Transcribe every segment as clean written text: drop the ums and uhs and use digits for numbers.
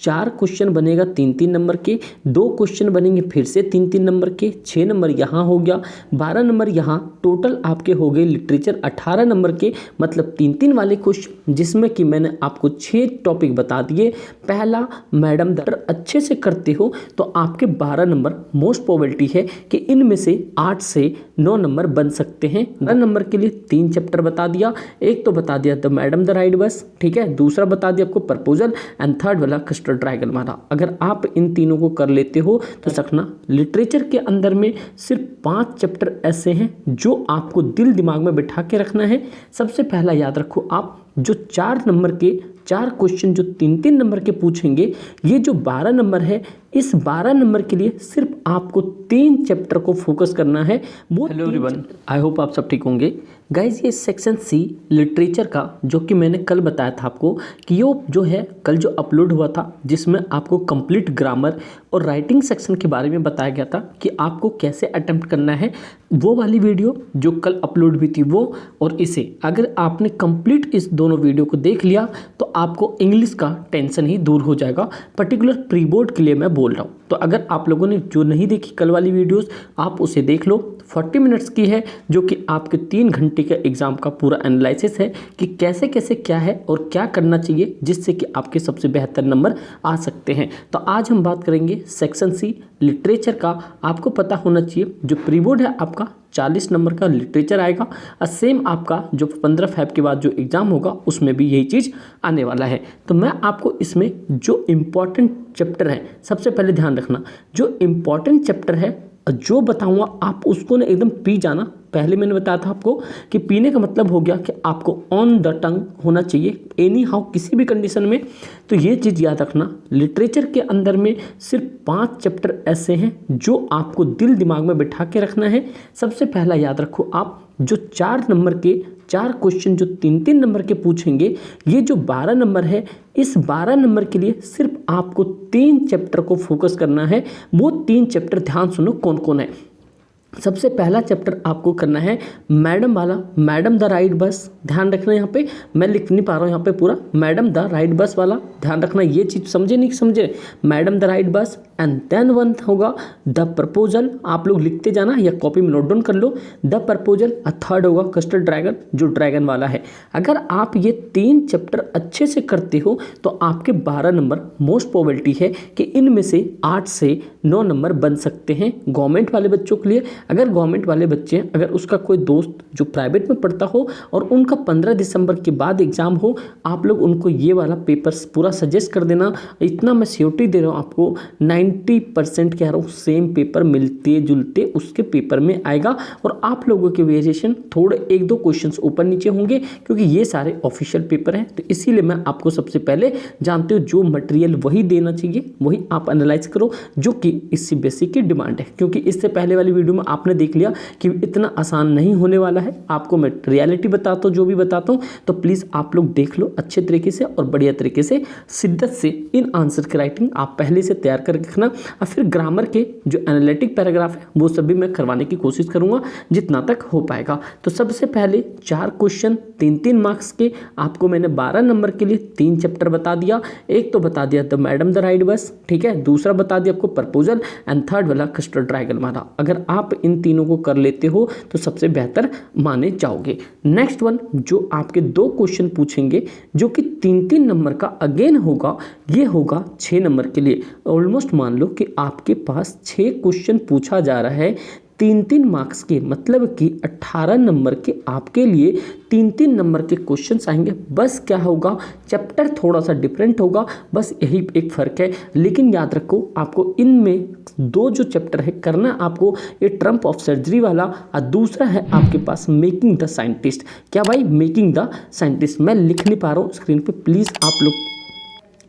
4 question बनेगा 3-3 number के, 2 question बनेंगे फिर से 3-3 नंबर के, 6 नंबर यहाँ हो गया, 12 नंबर यहाँ, टोटल आपके हो गए लिटरेचर 18 नंबर के, मतलब 3-3 वाले क्वेश्चन, जिसमें कि मैंने आपको 6 टॉपिक बता दिए। पहला, मैडम अगर अच्छे से करते हो तो आपके 12 नंबर मोस्ट प्रोबेबिलिटी है कि इनमें से 8 से 9 नंबर बन सकते हैं। 12 नंबर के लिए 3 चैप्टर बता दिया, एक तो बता दिया द मैडम द राइड बस, ठीक है, दूसरा बता दिया आपको प्रपोजल, एंड थर्ड वाला कस्टर्ड ड्रैगन वाला। अगर आप इन तीनों को कर लेते हो तो सकना लिटरेचर के अंदर में सिर्फ 5 चैप्टर ऐसे हैं जो आपको दिल दिमाग में बिठा के रखना है। सबसे पहला याद रखो, आप जो 4 नंबर के 4 क्वेश्चन जो 3-3 नंबर के पूछेंगे, ये जो 12 नंबर है, इस 12 नंबर के लिए सिर्फ आपको 3 चैप्टर को फोकस करना है। वो हेलो एवरीवन, आई होप आप सब ठीक होंगे। गाइज, ये सेक्शन सी लिटरेचर का जो कि मैंने कल बताया था आपको कि ये जो है कल जो अपलोड हुआ था, जिसमें आपको कंप्लीट ग्रामर और राइटिंग सेक्शन के बारे में बताया गया था कि आपको कैसे अटेम्प्ट करना है। वो वाली वीडियो जो कल अपलोड हुई थी वो और इसे, अगर आपने कंप्लीट इस दोनों वीडियो को देख लिया तो आपको इंग्लिश का टेंशन ही दूर हो जाएगा। पर्टिकुलर प्री बोर्ड के लिए मैं बोल रहा हूँ। तो अगर आप लोगों ने जो नहीं देखी कल वाली वीडियोस, आप उसे देख लो। 40 मिनट्स की है, जो कि आपके 3 घंटे के एग्जाम का पूरा एनालिसिस है कि कैसे कैसे क्या है और क्या करना चाहिए जिससे कि आपके सबसे बेहतर नंबर आ सकते हैं। तो आज हम बात करेंगे सेक्शन सी लिटरेचर का। आपको पता होना चाहिए जो प्री बोर्ड है आपका 40 नंबर का लिटरेचर आएगा, और सेम आपका जो 15 फेब के बाद जो एग्ज़ाम होगा उसमें भी यही चीज़ आने वाला है। तो मैं आपको इसमें जो इम्पॉर्टेंट चैप्टर है, सबसे पहले ध्यान रखना, जो इम्पॉर्टेंट चैप्टर है जो बताऊंगा आप उसको ना एकदम पी जाना। पहले मैंने बताया था आपको कि पीने का मतलब हो गया कि आपको ऑन द टंग होना चाहिए एनी हाउ, किसी भी कंडीशन में। तो ये चीज़ याद रखना, लिटरेचर के अंदर में सिर्फ 5 चैप्टर ऐसे हैं जो आपको दिल दिमाग में बिठा के रखना है। सबसे पहला याद रखो, आप जो 4 नंबर के 4 क्वेश्चन जो 3-3 नंबर के पूछेंगे, ये जो 12 नंबर है, इस 12 नंबर के लिए सिर्फ आपको 3 चैप्टर को फोकस करना है। वो 3 चैप्टर ध्यान सुनो कौन कौन है। सबसे पहला चैप्टर आपको करना है मैडम वाला, मैडम द राइड बस। ध्यान रखना, यहाँ पे मैं लिख नहीं पा रहा हूँ, यहाँ पे पूरा मैडम द राइड बस वाला ध्यान रखना। ये चीज़ समझे नहीं समझे, मैडम द राइड बस, एंड देन वन होगा द प्रपोजल। आप लोग लिखते जाना या कॉपी में नोट डाउन कर लो, द प्रपोजल। थर्ड होगा कस्टर्ड ड्रैगन, जो ड्रैगन वाला है। अगर आप ये 3 चैप्टर अच्छे से करते हो तो आपके 12 नंबर मोस्ट प्रोबेबिलिटी है कि इनमें से 8 से 9 नंबर बन सकते हैं गवर्नमेंट वाले बच्चों के लिए। अगर गवर्नमेंट वाले बच्चे, अगर उसका कोई दोस्त जो प्राइवेट में पढ़ता हो और उनका 15 दिसंबर के बाद एग्ज़ाम हो, आप लोग उनको ये वाला पेपर पूरा सजेस्ट कर देना। इतना मैं श्योरिटी दे रहा हूँ आपको, 90% कह रहा हूँ सेम पेपर मिलते जुलते उसके पेपर में आएगा। और आप लोगों के वेरिएशन थोड़े 1-2 क्वेश्चंस ऊपर नीचे होंगे, क्योंकि ये सारे ऑफिशियल पेपर हैं। तो इसीलिए मैं आपको सबसे पहले, जानते हो जो मटेरियल वही देना चाहिए, वही आप एनालाइज करो, जो कि इससे बेसिक की डिमांड है। क्योंकि इससे पहले वाली वीडियो में आपने देख लिया कि इतना आसान नहीं होने वाला है। आपको मैं रियलिटी बताता हूँ, जो भी बताता हूँ, तो प्लीज़ आप लोग देख लो अच्छे तरीके से और बढ़िया तरीके से, शिद्दत से इन आंसर की राइटिंग आप पहले से तैयार कर रखना। और फिर ग्रामर के जो एनालिटिक पैराग्राफ है वो सभी मैं करवाने की कोशिश करूँगा जितना तक हो पाएगा। तो सबसे पहले 4 क्वेश्चन 3-3 मार्क्स के, आपको मैंने 12 नंबर के लिए 3 चैप्टर बता दिया। एक तो बता दिया द मैडम द राइड बस, ठीक है, दूसरा बता दिया आपको प्रपोजल, एंड थर्ड वाला कस्टर्ड ड्रैगन वाला। अगर आप इन तीनों को कर लेते हो तो सबसे बेहतर माने जाओगे। नेक्स्ट वन, जो आपके 2 क्वेश्चन पूछेंगे जो कि 3-3 नंबर का अगेन होगा, ये होगा 6 नंबर के लिए। ऑलमोस्ट मान लो कि आपके पास 6 क्वेश्चन पूछा जा रहा है 3-3 मार्क्स के, मतलब कि 18 नंबर के आपके लिए 3-3 नंबर के क्वेश्चंस आएंगे। बस क्या होगा, चैप्टर थोड़ा सा डिफरेंट होगा, बस यही एक फ़र्क है। लेकिन याद रखो, आपको इनमें 2 जो चैप्टर है करना आपको, ये ट्रम्प ऑफ सर्जरी वाला, और दूसरा है आपके पास मेकिंग द साइंटिस्ट। क्या भाई, मेकिंग द साइंटिस्ट। मैं लिख नहीं पा रहा हूँ स्क्रीन पर, प्लीज़ आप लोग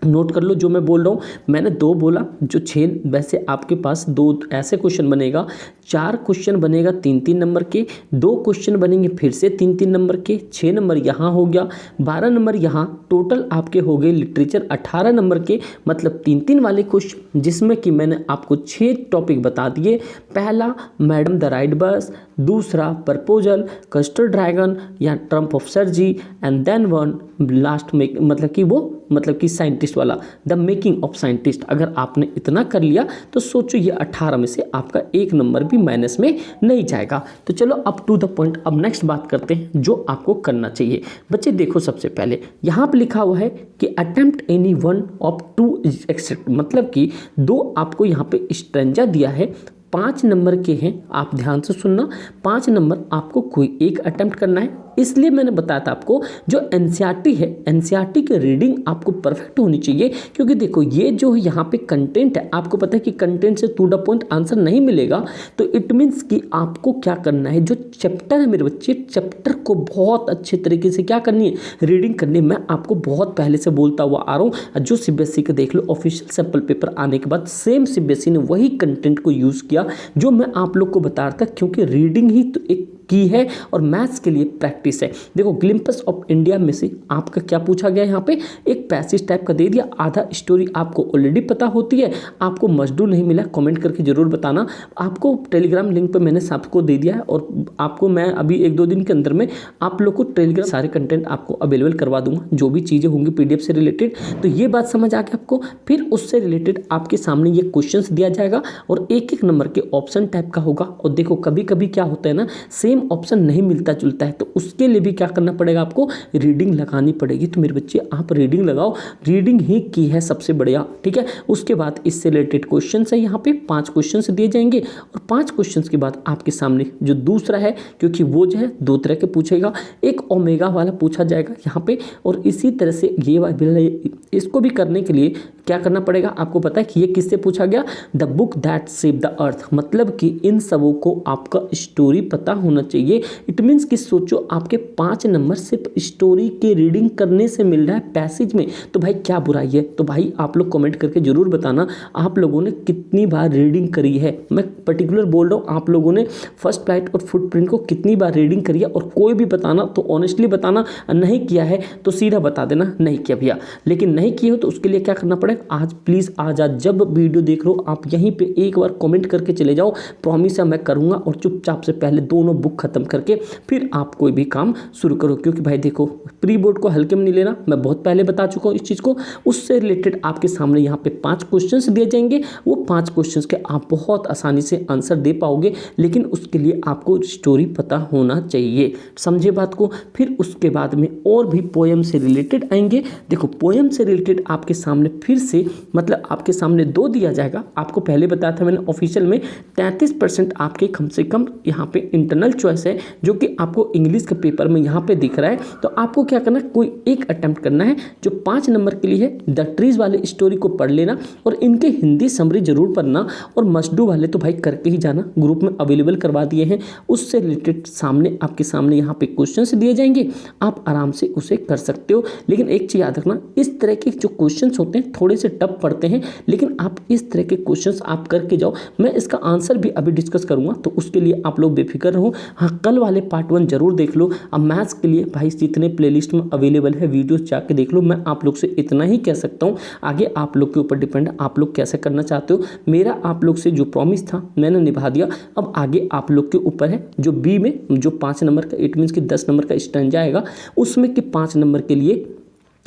नोट कर लो जो मैं बोल रहा हूँ। मैंने 2 बोला, जो 6, वैसे आपके पास 2 ऐसे क्वेश्चन बनेगा। 4 क्वेश्चन बनेगा 3-3 नंबर के, 2 क्वेश्चन बनेंगे फिर से 3-3 नंबर के, 6 नंबर यहाँ हो गया, 12 नंबर यहाँ, टोटल आपके हो गए लिटरेचर 18 नंबर के, मतलब 3-3 वाले क्वेश्चन, जिसमें कि मैंने आपको 6 टॉपिक बता दिए। पहला मैडम द राइड बस, दूसरा प्रपोजल, कस्टर ड्रैगन या triumph of surgery, and then one last में मतलब कि साइंटिस्ट वाला, द मेकिंग ऑफ साइंटिस्ट। अगर आपने इतना कर लिया तो सोचो ये 18 में से आपका एक नंबर भी माइनस में नहीं जाएगा। तो चलो अब टू द पॉइंट, अब नेक्स्ट बात करते हैं जो आपको करना चाहिए। बच्चे देखो, सबसे पहले यहाँ पे लिखा हुआ है कि attempt any one of two except, मतलब कि दो आपको यहाँ पे स्ट्रेंजा दिया है, 5 नंबर के हैं। आप ध्यान से सुनना, 5 नंबर आपको कोई एक अटेम्प्ट करना है। इसलिए मैंने बताया था आपको जो एनसीईआरटी है, एनसीईआरटी की रीडिंग आपको परफेक्ट होनी चाहिए, क्योंकि देखो ये जो यहाँ पे कंटेंट है, आपको पता है कि कंटेंट से टू द पॉइंट आंसर नहीं मिलेगा। तो इट मीन्स कि आपको क्या करना है, जो चैप्टर है मेरे बच्चे, चैप्टर को बहुत अच्छे तरीके से क्या करनी है, रीडिंग करनी है। मैं आपको बहुत पहले से बोलता हुआ आ रहा हूँ, जो सीबीएसई का देख लो ऑफिशियल सैंपल पेपर आने के बाद सेम सीबीएसई ने वही कंटेंट को यूज़ किया जो मैं आप लोग को बता रहा था, क्योंकि रीडिंग ही तो एक की है और मैथ्स के लिए प्रैक्टिस है। देखो ग्लिम्पस ऑफ इंडिया में से आपका क्या पूछा गया, यहाँ पे एक पैसेज टाइप का दे दिया, आधा स्टोरी आपको ऑलरेडी पता होती है। आपको मजदूर नहीं मिला, कमेंट करके जरूर बताना। आपको टेलीग्राम लिंक पे मैंने सबको दे दिया है और आपको मैं अभी 1-2 दिन के अंदर में आप लोग को टेलीग्राम सारे कंटेंट आपको अवेलेबल करवा दूंगा, जो भी चीज़ें होंगी पीडीएफ से रिलेटेड। तो ये बात समझ आ गया आपको। फिर उससे रिलेटेड आपके सामने ये क्वेश्चंस दिया जाएगा और एक एक नंबर के ऑप्शन टाइप का होगा। और देखो कभी कभी क्या होता है ना, सेम ऑप्शन नहीं मिलता जुलता है, तो उसके लिए भी क्या करना पड़ेगा, आपको रीडिंग लगानी पड़ेगी। तो मेरे बच्चे आप रीडिंग लगाओ, रीडिंग ही की है सबसे बढ़िया, ठीक है। उसके बाद इससे रिलेटेड क्वेश्चन है, यहाँ पे 5 क्वेश्चन दिए जाएंगे और 5 क्वेश्चन के बाद आपके सामने जो दूसरा है, क्योंकि वो जो है 2 तरह के पूछेगा, एक ओमेगा वाला पूछा जाएगा यहाँ पे, और इसी तरह से ये इसको भी करने के लिए क्या करना पड़ेगा, आपको पता है कि ये किससे पूछा गया, the book that save the earth, मतलब कि इन सबों को आपका स्टोरी पता होना चाहिए। इट मीन्स कि सोचो आपके 5 नंबर सिर्फ स्टोरी के रीडिंग करने से मिल रहा है पैसेज में, तो भाई क्या बुराई है। तो भाई आप लोग कमेंट करके जरूर बताना आप लोगों ने कितनी बार रीडिंग करी है। मैं पर्टिकुलर बोल रहा हूँ, आप लोगों ने फर्स्ट फ्लाइट और फुटप्रिंट को कितनी बार रीडिंग करी है, और कोई भी बताना तो ऑनेस्टली बताना, नहीं किया है तो सीधा बता देना नहीं किया भैया। लेकिन नहीं किए हो तो उसके लिए क्या करना पड़ेगा, आज प्लीज़ आज जब वीडियो देख रहे हो आप यहीं पे एक बार कमेंट करके चले जाओ, प्रॉमिस है मैं करूँगा, और चुपचाप से पहले दोनों बुक खत्म करके फिर आप कोई भी काम शुरू करो। क्योंकि भाई देखो प्री बोर्ड को हल्के में नहीं लेना, मैं बहुत पहले बता चुका हूँ इस चीज़ को। उससे रिलेटेड आपके सामने यहाँ पे 5 क्वेश्चंस दिए जाएंगे, वो 5 क्वेश्चंस के आप बहुत आसानी से आंसर दे पाओगे, लेकिन उसके लिए आपको स्टोरी पता होना चाहिए, समझे बात को। फिर उसके बाद में और भी पोएम से रिलेटेड आएंगे। देखो पोएम से रिलेटेड आपके सामने फिर से मतलब आपके सामने 2 दिया जाएगा। आपको पहले बताया था मैंने ऑफिशियल में 33% आपके कम से कम यहाँ पे इंटरनल चॉइस है, जो कि आपको इंग्लिश के पेपर में यहाँ पे दिख रहा है। तो आपको क्या करना है, कोई एक अटेम्प्ट करना है जो 5 नंबर के लिए है। द ट्रीज वाले स्टोरी को पढ़ लेना और इनके हिंदी समरी जरूर पढ़ना, और मस्ट डू वाले तो भाई करके ही जाना, ग्रुप में अवेलेबल करवा दिए हैं। उससे रिलेटेड सामने आपके सामने यहाँ पे क्वेश्चन दिए जाएंगे, आप आराम से उसे कर सकते हो। लेकिन एक चीज़ याद रखना, इस तरह के जो क्वेश्चन होते हैं थोड़े से टफ पड़ते हैं, लेकिन आप इस तरह के क्वेश्चंस आप करके जाओ। मैं इसका आंसर भी अभी डिस्कस करूंगा, तो उसके लिए आप लोग बेफिक्र रहो। हाँ, कल वाले पार्ट 1 जरूर देख लो। अब मैथ्स के लिए भाई जितने प्लेलिस्ट में अवेलेबल है वीडियोस जाके देख लो। मैं आप लोग से इतना ही कह सकता हूँ, आगे आप लोग के ऊपर डिपेंड है, आप लोग कैसे करना चाहते हो। मेरा आप लोग से जो प्रॉमिस था मैंने निभा दिया, अब आगे आप लोग के ऊपर है। जो बी में जो 5 नंबर का, इट मीन्स कि 10 नंबर का स्टैंजा आएगा, उसमें कि 5 नंबर के लिए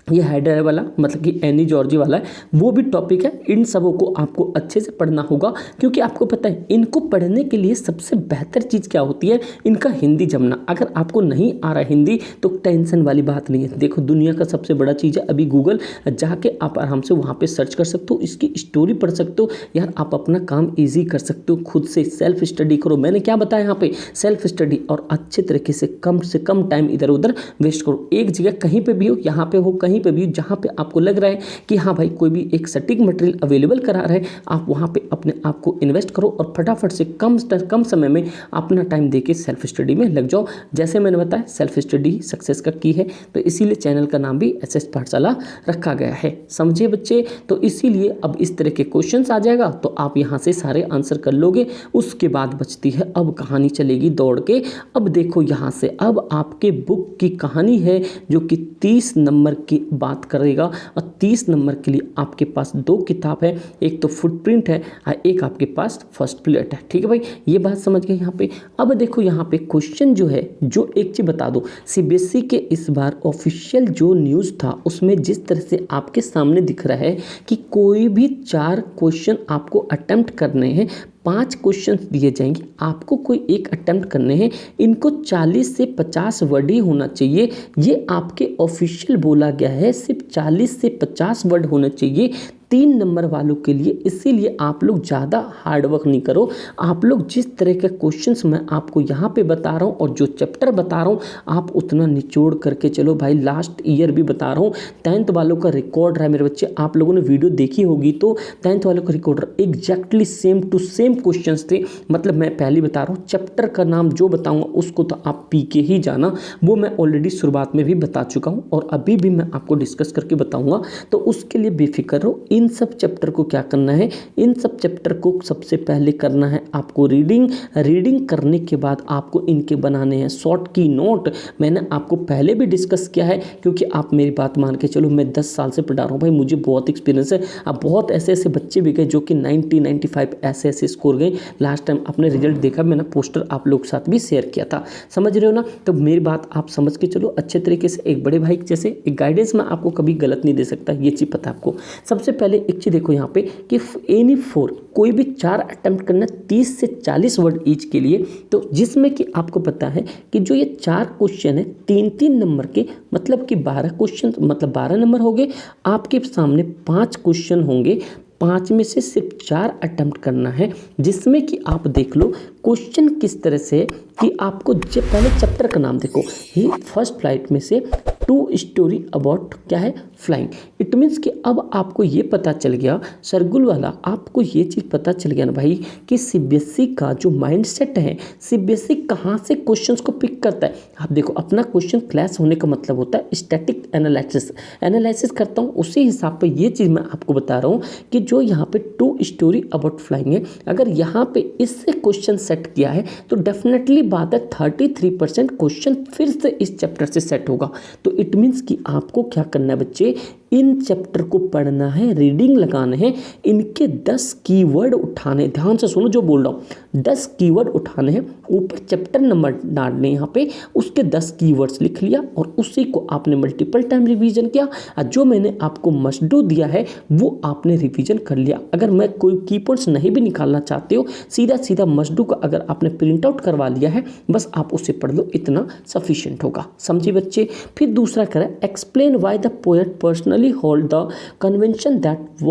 ये हेडर वाला मतलब कि एनी जॉर्जी वाला है, वो भी टॉपिक है। इन सबों को आपको अच्छे से पढ़ना होगा, क्योंकि आपको पता है इनको पढ़ने के लिए सबसे बेहतर चीज़ क्या होती है, इनका हिंदी जमना। अगर आपको नहीं आ रहा हिंदी तो टेंशन वाली बात नहीं है। देखो दुनिया का सबसे बड़ा चीज़ है अभी गूगल, जाके आप आराम से वहाँ पे सर्च कर सकते हो, इसकी स्टोरी पढ़ सकते हो। यार आप अपना काम ईजी कर सकते हो, खुद से सेल्फ स्टडी करो। मैंने क्या बताया यहाँ पे, सेल्फ स्टडी, और अच्छे तरीके से कम टाइम इधर उधर वेस्ट करो। एक जगह कहीं पर भी हो, यहाँ पे हो कहीं पे भी, जहाँ पे आपको लग रहा है कि हाँ भाई कोई भी एक सटीक मटेरियल अवेलेबल करा रहा है, आप वहाँ पे अपने आप को इन्वेस्ट करो और फटाफट से कम समय में अपना टाइम देके सेल्फ स्टडी में लग जाओ। जैसे मैंने बताया सेल्फ स्टडी सक्सेस का की है, तो इसीलिए चैनल का नाम भी एसएस पाठशाला रखा गया है, समझे बच्चे। तो इसीलिए अब इस तरह के क्वेश्चंस आ जाएगा तो आप यहाँ से सारे आंसर कर लोगे। उसके बाद बचती है अब कहानी चलेगी दौड़ के। अब देखो यहाँ से अब आपके बुक की कहानी है जो कि 30 नंबर की की बात करेगा और 30 नंबर के लिए आपके पास 2 किताब है, एक तो फुटप्रिंट है और एक आपके पास फर्स्ट प्लेट है। ठीक है भाई, ये बात समझ गए यहाँ पे। अब देखो यहाँ पे क्वेश्चन जो है, जो एक चीज बता दो, सीबीएसई के इस बार ऑफिशियल जो न्यूज़ था उसमें जिस तरह से आपके सामने दिख रहा है कि कोई भी 4 क्वेश्चन आपको अटेम्प्ट करने हैं, 5 क्वेश्चन दिए जाएंगे, आपको कोई एक अटेम्प्ट करने हैं, इनको 40 से 50 वर्ड ही होना चाहिए। ये आपके ऑफिशियल बोला गया है, सिर्फ 40 से 50 वर्ड होने चाहिए 3 नंबर वालों के लिए। इसीलिए आप लोग ज़्यादा हार्डवर्क नहीं करो, आप लोग जिस तरह के क्वेश्चंस मैं आपको यहाँ पे बता रहा हूँ और जो चैप्टर बता रहा हूँ आप उतना निचोड़ करके चलो भाई। लास्ट ईयर भी बता रहा हूँ, 10th वालों का रिकॉर्ड है मेरे बच्चे, आप लोगों ने वीडियो देखी होगी तो 10th वालों का record exactly same to same questions थे। मतलब मैं पहले बता रहा हूँ, चैप्टर का नाम जो बताऊँगा उसको तो आप पी के ही जाना, वो मैं ऑलरेडी शुरुआत में भी बता चुका हूँ और अभी भी मैं आपको डिस्कस करके बताऊँगा, तो उसके लिए बेफिक्र रहो। इन सब चैप्टर को क्या करना है, इन सब चैप्टर को सबसे पहले करना है आपको रीडिंग करने के बाद आपको इनके बनाने हैं शॉर्ट की नोट। मैंने आपको पहले भी डिस्कस किया है, क्योंकि आप मेरी बात मान के चलो, मैं 10 साल से पढ़ा रहा हूँ भाई, मुझे बहुत एक्सपीरियंस है। अब बहुत ऐसे बच्चे भी गए जो कि 90, 95 ऐसे स्कोर गए। लास्ट टाइम आपने रिजल्ट देखा, मैंने पोस्टर आप लोग के साथ भी शेयर किया था, समझ रहे हो ना। तो मेरी बात आप समझ के चलो अच्छे तरीके से। एक बड़े भाई जैसे एक गाइडेंस में आपको कभी गलत नहीं दे सकता, ये चीज़ पता है आपको। सबसे पहले एक चीज़ देखो यहाँ पे कि एनी 4 कोई भी 4 अटेम्प्ट करना 30 से 40 वर्ड ईच के लिए, तो जिसमें कि आपको पता है कि जो ये 4 क्वेश्चन है 3-3 नंबर के, मतलब कि 12 क्वेश्चन, मतलब 12 नंबर हो गए। आपके सामने 5 क्वेश्चन होंगे, 5 में से सिर्फ 4 अटेम्प्ट करना है, जिसमें कि आप देख लो क्वेश्चन किस तरह से कि आपको पहले चैप्टर का नाम देखो, ही फर्स्ट फ्लाइट में से 2 स्टोरी अबाउट क्या है, फ्लाइंग। इट मीन्स कि अब आपको ये पता चल गया सरगुल वाला, आपको ये चीज़ पता चल गया ना भाई कि सीबीएसई का जो माइंडसेट है, सीबीएसई कहाँ से क्वेश्चंस को पिक करता है। आप देखो, अपना क्वेश्चन क्लास होने का मतलब होता है स्टैटिक एनालिसिस करता हूँ, उसी हिसाब पे ये चीज़ मैं आपको बता रहा हूँ कि जो यहाँ पे 2 स्टोरी अबाउट फ्लाइंग है, अगर यहाँ पे इससे क्वेश्चन सेट किया है तो डेफिनेटली बात है 33% क्वेश्चन फिर से इस चैप्टर से सेट होगा। तो इट मीन्स कि आपको क्या करना है बच्चे, इन चैप्टर को पढ़ना है, रीडिंग लगाना है, इनके 10 कीवर्ड उठाने, ध्यान से सुनो जो बोल रहा हूँ, 10 कीवर्ड उठाने हैं, ऊपर चैप्टर नंबर डालने यहाँ पे, उसके 10 कीवर्ड्स लिख लिया और उसी को आपने मल्टीपल टाइम रिवीजन किया और जो मैंने आपको मस्ट डू दिया है वो आपने रिवीजन कर लिया। अगर मैं कोई की पॉइंट्स नहीं भी निकालना चाहते हो, सीधा मस्ट डू का अगर आपने प्रिंट आउट करवा लिया है, बस आप उसे पढ़ लो, इतना सफिशिएंट होगा। समझे बच्चे। फिर दूसरा करें, explain why the poet personally hold the convention that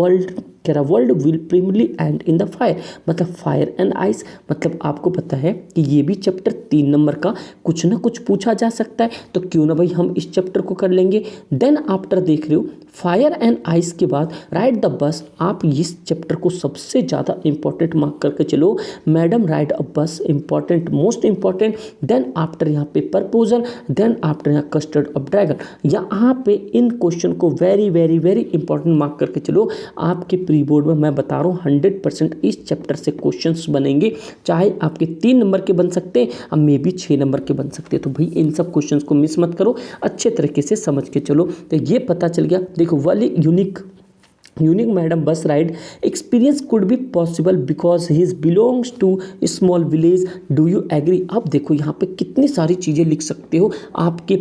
world will primarily and in the fire, मतलब फायर एंड आइस। मतलब आपको पता है कि ये भी चैप्टर 3 नंबर का कुछ ना कुछ पूछा जा सकता है, तो क्यों ना भाई हम इस चैप्टर को कर लेंगे। देन आफ्टर देख रहे हो फायर एंड आइस के बाद राइड द बस, आप इस चैप्टर को सबसे ज़्यादा इंपॉर्टेंट मार्क करके चलो, madam ride a bus important, most important. Then after यहाँ पे प्रपोजल, देन आफ्टर यहाँ कस्टर्ड ऑफ ड्रैगन। यहाँ पे इन क्वेश्चन को very very very important mark करके चलो। आपके प्री बोर्ड में मैं बता रहा हूँ 100% इस चैप्टर से क्वेश्चंस बनेंगे, चाहे आपके 3 नंबर के बन सकते हैं, अब मे भी 6 नंबर के बन सकते हैं। तो भाई इन सब क्वेश्चंस को मिस मत करो, अच्छे तरीके से समझ के चलो। तो ये पता चल गया। देखो वाली unique madam bus ride experience could be possible because he belongs to small village, do you agree. अब देखो यहाँ पे कितनी सारी चीज़ें लिख सकते हो, आपके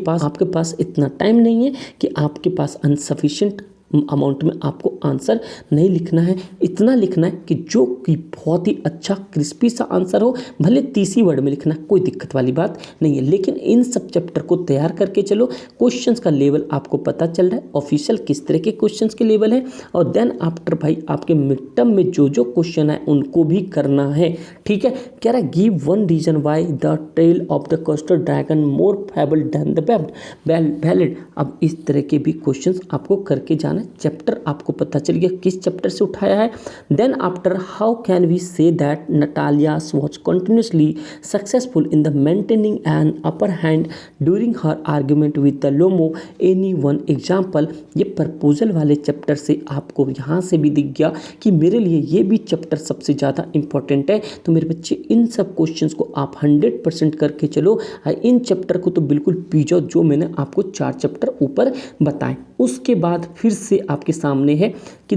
पास इतना टाइम नहीं है कि आपके पास अनसफिशिएंट अमाउंट में आपको आंसर नहीं लिखना है, इतना लिखना है कि जो कि बहुत ही अच्छा क्रिस्पी सा आंसर हो, भले 30 ही वर्ड में लिखना, कोई दिक्कत वाली बात नहीं है। लेकिन इन सब चैप्टर को तैयार करके चलो, क्वेश्चंस का लेवल आपको पता चल रहा है ऑफिशियल किस तरह के क्वेश्चंस के लेवल है। और देन आफ्टर भाई आपके मिड टर्म में जो क्वेश्चन है उनको भी करना है, ठीक है। कह रहा है give 1 reason why the tale of the custard dragon more fable than the ballad. अब इस तरह के भी क्वेश्चंस आपको करके जाना, है, चैप्टर आपको पता चल गया किस चैप्टर से उठाया है। Then after how can we say that Natalia was continuously successful in the maintaining an upper hand during her argument with the Lomov, any one example. ये प्रपोजल वाले चैप्टर से आपको यहाँ से भी दिख गया कि मेरे लिए ये भी चैप्टर सबसे ज़्यादा इंपॉर्टेंट है। तो मेरे बच्चे इन सब क्वेश्चंस को आप 100% करके चलो। इन चैप्टर को तो बिल्कुल पी जाओ जो मैंने आपको 4 चैप्टर ऊपर बताएं। उसके बाद फिर से आपके सामने है कि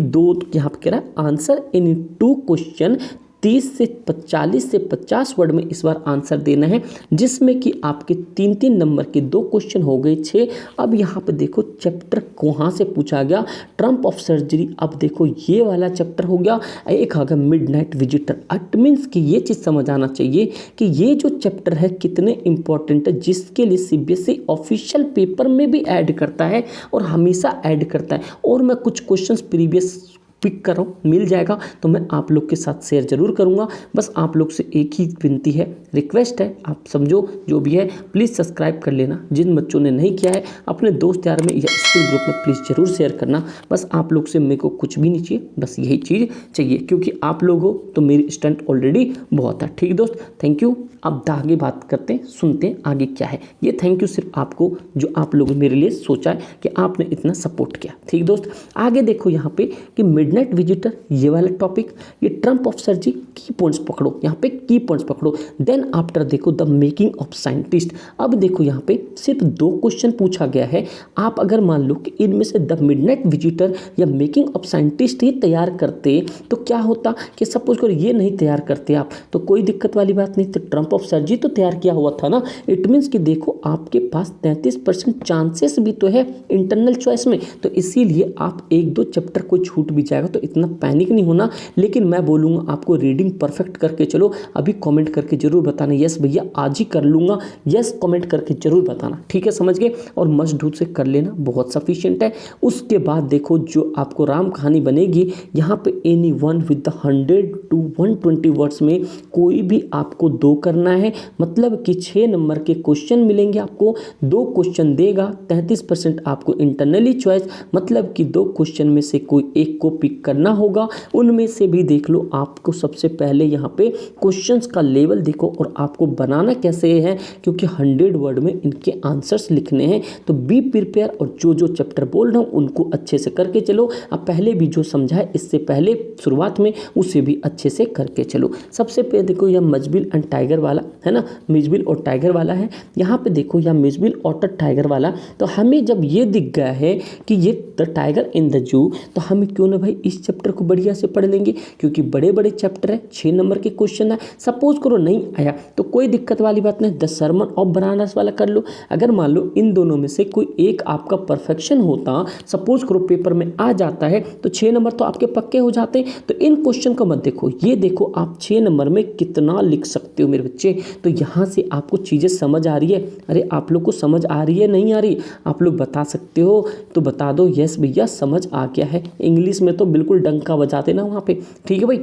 यहाँ पे कह रहा है आंसर इन 2 क्वेश्चन 30 से 40 से 50 वर्ड में इस बार आंसर देना है, जिसमें कि आपके 3-3 नंबर के 2 क्वेश्चन हो गए 6। अब यहाँ पे देखो चैप्टर कहाँ से पूछा गया, ट्रम्प ऑफ सर्जरी। अब देखो ये वाला चैप्टर हो गया, एक आ गया मिडनाइट विजिटर। इट मीन्स कि ये चीज़ समझ आना चाहिए कि ये जो चैप्टर है कितने इंपॉर्टेंट है, जिसके लिए CBSE ऑफिशियल पेपर में भी ऐड करता है और हमेशा ऐड करता है। और मैं कुछ क्वेश्चन प्रीवियस पिक कर रहा हूँ, मिल जाएगा तो मैं आप लोग के साथ शेयर जरूर करूँगा। बस आप लोग से एक ही विनती है, रिक्वेस्ट है, आप समझो जो भी है प्लीज़ सब्सक्राइब कर लेना। जिन बच्चों ने नहीं किया है अपने दोस्त यार में या स्कूल ग्रुप में प्लीज़ ज़रूर शेयर करना। बस आप लोग से मेरे को कुछ भी नहीं चाहिए, बस यही चीज़ चाहिए, क्योंकि आप लोग हो तो मेरी स्ट्रेंथ ऑलरेडी बहुत है। ठीक दोस्त, थैंक यू। अब आगे बात करते हैं, सुनते हैं आगे क्या है। ये थैंक यू सिर्फ आपको जो आप लोगों ने मेरे लिए सोचा है कि आपने इतना सपोर्ट किया। ठीक दोस्त, आगे देखो यहाँ पे कि मिडनाइट विजिटर ये वाला टॉपिक, ये ट्रम्प ऑफ सर्जरी की पॉइंट्स पकड़ो, यहाँ पे की पॉइंट्स पकड़ो। देन आफ्टर देखो द मेकिंग ऑफ साइंटिस्ट। अब देखो यहाँ पे सिर्फ 2 क्वेश्चन पूछा गया है। आप अगर मान लो कि इनमें से द मिडनाइट विजिटर या मेकिंग ऑफ साइंटिस्ट ही तैयार करते तो क्या होता कि सपोज करो ये नहीं तैयार करते आप तो कोई दिक्कत वाली बात नहीं, तो ट्रम्प ऑफ सर्जरी तो तैयार किया हुआ था ना। इट मीन्स कि देखो आपके पास 33% चांसेस भी तो है इंटरनल चॉइस में, तो इसीलिए आप 1-2 चैप्टर कोई छूट भी जाएगा तो इतना पैनिक नहीं होना। लेकिन मैं बोलूँगा आपको रीडिंग परफेक्ट करके चलो। अभी कमेंट करके जरूर बताना यस भैया आज ही कर लूँगा, यस कमेंट करके जरूर बताना, ठीक है, समझ गए। और मस्ट डू से कर लेना, बहुत सफिशिएंट है। उसके बाद देखो जो आपको राम कहानी बनेगी, यहाँ पे any one with the 100 to 120 words में कोई भी आपको 2 करना है, मतलब कि 6 नंबर के क्वेश्चन मिलेंगे आपको। 2 क्वेश्चन देगा, 33% आपको इंटरनली चॉइस, मतलब कि 2 क्वेश्चन में से कोई एक को पिक करना होगा। उनमें से भी देख लो आपको सबसे पहले यहाँ पे क्वेश्चंस का लेवल देखो और आपको बनाना कैसे है, क्योंकि 100 वर्ड में इनके आंसर्स लिखने हैं। तो बी प्रिपेयर और जो चैप्टर बोल रहा हूँ उनको अच्छे से करके चलो। अब पहले भी जो समझा है इससे पहले शुरुआत में उसे भी अच्छे से करके चलो। सबसे पहले देखो यह मजबिल एंड टाइगर वाला है ना, मिजबिल और टाइगर वाला है। यहाँ पे देखो यह मिजबिल और टाइगर वाला, तो हमें जब ये दिख गया है कि ये the tiger in the zoo, तो हमें क्यों ना भाई इस चैप्टर को बढ़िया से पढ़ लेंगे, क्योंकि बड़े बड़े चैप्टर है, 6 नंबर के क्वेश्चन है। सपोज करो नहीं आया तो कोई दिक्कत वाली बात नहीं, द सर्मन ऑफ बनारस वाला कर लो। अगर मान लो इन दोनों में से कोई एक आपका परफेक्शन होता, सपोज करो पेपर में आ जाता है, तो 6 नंबर तो आपके पक्के हो जाते। तो इन क्वेश्चन को मत देखो, ये देखो आप 6 नंबर में कितना लिख सकते हो मेरे बच्चे। तो यहाँ से आपको चीज़ें समझ आ रही है। अरे आप लोग को समझ आ रही है नहीं आ रही, आप लोग बता सकते हो तो बता दो यस भैया समझ आ गया है। इंग्लिश में तो बिल्कुल डंका बजा देना वहाँ पे, ठीक है भाई,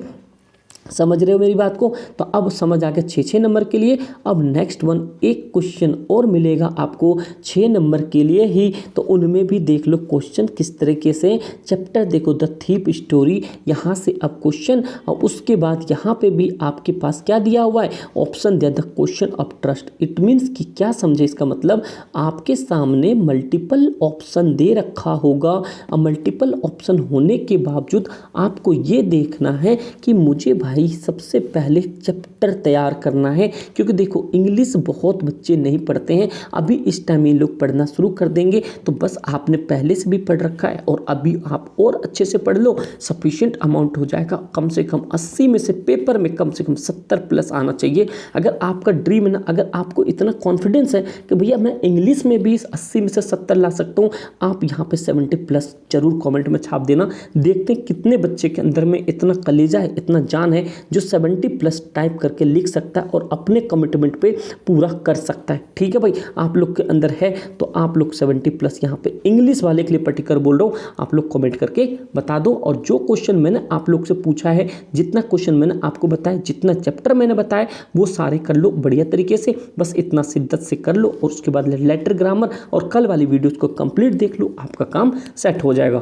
समझ रहे हो मेरी बात को। तो अब समझ आ गया 6 नंबर के लिए। अब नेक्स्ट वन एक क्वेश्चन और मिलेगा आपको 6 नंबर के लिए ही, तो उनमें भी देख लो क्वेश्चन किस तरीके से। चैप्टर देखो द थीप स्टोरी, यहाँ से अब क्वेश्चन, और उसके बाद यहाँ पे भी आपके पास क्या दिया हुआ है, ऑप्शन दिया the question of trust. It means कि क्या समझे इसका मतलब, आपके सामने मल्टीपल ऑप्शन दे रखा होगा। अब मल्टीपल ऑप्शन होने के बावजूद आपको ये देखना है कि मुझे भाई सबसे पहले चैप्टर तैयार करना है, क्योंकि देखो इंग्लिश बहुत बच्चे नहीं पढ़ते हैं। अभी इस टाइम ये लोग पढ़ना शुरू कर देंगे, तो बस आपने पहले से भी पढ़ रखा है और अभी आप और अच्छे से पढ़ लो, सफिशिएंट अमाउंट हो जाएगा। कम से कम 80 में से पेपर में कम से कम 70 प्लस आना चाहिए। अगर आपका ड्रीम है ना, अगर आपको इतना कॉन्फिडेंस है कि भैया मैं इंग्लिश में भी 80 में से 70 ला सकता हूँ, आप यहाँ पे 70 प्लस जरूर कॉमेंट में छाप देना। देखते हैं कितने बच्चे के अंदर में इतना कलेजा है, इतना जान है है जो 70+ टाइप करके लिख सकता है और अपने कमिटमेंट पे पूरा कर सकता है। ठीक है भाई, आप लोग के अंदर है तो आप लोग 70+ यहाँ पे इंग्लिश वाले के लिए पर्टिकुलर बोल रहा हूँ, आप लोग कमेंट करके बता दो। और जो क्वेश्चन मैंने आप लोग से पूछा है, जितना क्वेश्चन मैंने आपको बताया, जितना चैप्टर मैंने बताया, वो सारे कर लो बढ़िया तरीके से, बस इतना शिद्दत से कर लो। और उसके बाद लेटर ग्रामर और कल वाली वीडियोस को कंप्लीट देख लो, आपका काम सेट हो जाएगा।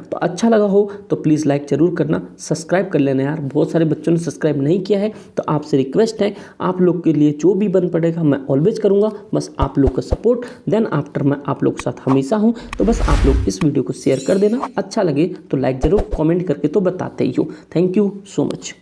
तो अच्छा लगा हो तो प्लीज़ लाइक जरूर करना, सब्सक्राइब कर लेना यार, बहुत सारे बच्चों ने सब्सक्राइब नहीं किया है, तो आपसे रिक्वेस्ट है, आप लोग के लिए जो भी बन पड़ेगा मैं ऑलवेज करूँगा, बस आप लोग का सपोर्ट देन आफ्टर मैं आप लोग के साथ हमेशा हूँ। तो बस आप लोग इस वीडियो को शेयर कर देना, अच्छा लगे तो लाइक ज़रूर, कमेंट करके तो बताते ही हो। Thank you so much.